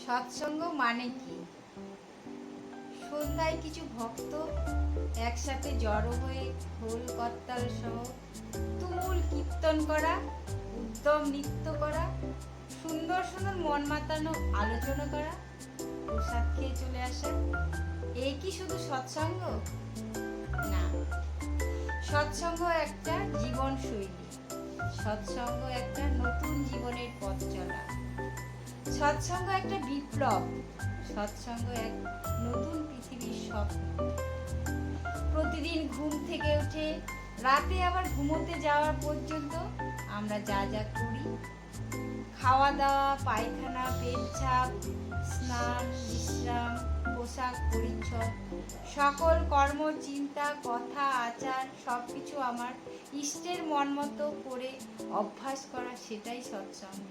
সৎসঙ্গ মানে কি? সন্ধ্যায় কিছু ভক্ত একসাথে জড়ো হয়ে ঢোল করতাল সহ তুমুল কীর্তন করা, উদ্যম নৃত্য করা, সুন্দর সুন্দর মন মাতানো আলোচনা করা, প্রসাদ খেয়ে চলে আসা, এই কি শুধু সৎসঙ্গ? না, সৎসঙ্গ একটা জীবনশৈলী, সৎসঙ্গ একটা নতুন জীবনের পথ চলা, সৎসঙ্গ একটা বিপ্লব, সৎসঙ্গ এক নতুন পৃথিবীর স্বপ্ন। প্রতিদিন ঘুম থেকে উঠে রাতে আবার ঘুমোতে যাওয়ার পর্যন্ত আমরা যা যা করি, খাওয়া দাওয়া, পায়খানা, পেচ্ছাপ, স্নান, বিশ্রাম, পোশাক পরিচ্ছদ, সকল কর্ম, চিন্তা, কথা, আচার সবকিছু আমার ইষ্টের মন মতো করে অভ্যাস করা, সেটাই সৎসঙ্গ।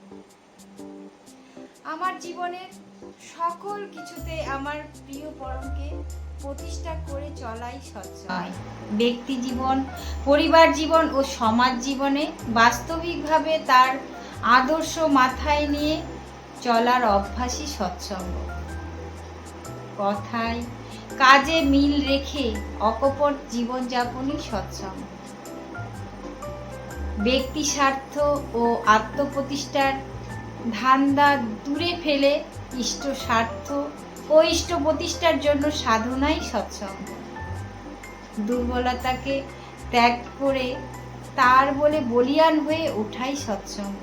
আমার জীবনের সকল কিছুতে আমার প্রিয় পরমকে প্রতিষ্ঠা করে চলাই সৎসঙ্গ। ব্যক্তি জীবন, পরিবার জীবন ও সমাজ জীবনে বাস্তবিকভাবে তার আদর্শ মাথায় নিয়ে চলার অভ্যাসই সৎসঙ্গ। কথায় কাজে মিল রেখে অকপট জীবনযাপনই সৎসঙ্গ। ব্যক্তি স্বার্থ ও আত্মপ্রতিষ্ঠার ধান্দা দূরে ফেলে ইষ্ট স্বার্থ ও ইষ্ট প্রতিষ্ঠার জন্য সাধনাই সৎসঙ্গ। দুর্বলতাকে ত্যাগ করে তার বলে বলিয়ান হয়ে ওঠাই সৎসঙ্গ।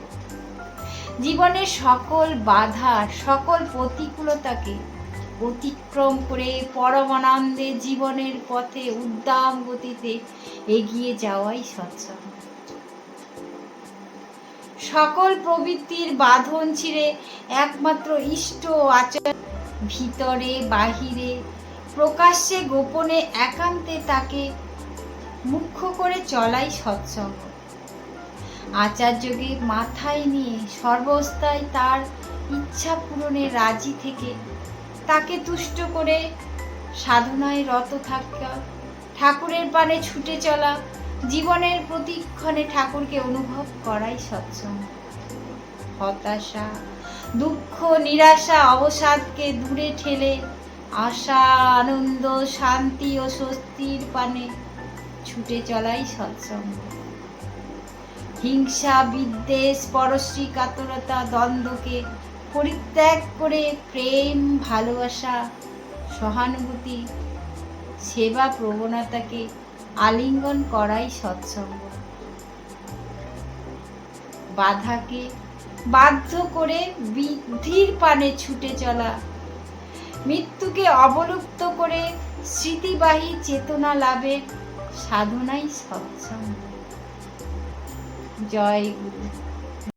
জীবনের সকল বাধা, সকল প্রতিকূলতাকে অতিক্রম করে পরমানন্দে জীবনের পথে উদ্দাম গতিতে এগিয়ে যাওয়াই সৎসঙ্গ। সকল প্রবৃত্তির বাঁধন ছিঁড়ে একমাত্র ইষ্ট আচরণ, ভিতরে বাহিরে প্রকাশ্যে গোপনে একান্তে তাকে মুখ্য করে চলাই সৎসঙ্গ। আচার্যকে মাথায় নিয়ে সর্বস্থায় তার ইচ্ছা পূরণে রাজি থেকে তাকে তুষ্ট করে সাধনায় রত থাকা, ঠাকুরের পানে ছুটে চলা, জীবনের প্রতিক্ষণে ঠাকুরকে অনুভব করাই সৎসঙ্গ। হতাশা, দুঃখ, নিরাশা, অবসাদকে দূরে ঠেলে আশা, আনন্দ, শান্তি ও স্বস্তির পানে ছুটে চলাই সৎসঙ্গ। হিংসা, বিদ্বেষ, পরশ্রী কাতরতা, দ্বন্দ্বকে পরিত্যাগ করে প্রেম, ভালোবাসা, সহানুভূতি, সেবা প্রবণতাকে আলিঙ্গন করাই সৎসঙ্গ। বাধাকে বাধ্য করে বৃদ্ধির পানে ছুটে চলা, মৃত্যুকে অবলুপ্ত করে স্মৃতিবাহী চেতনা লাভের সাধনাই সৎসঙ্গ। জয় গুরু।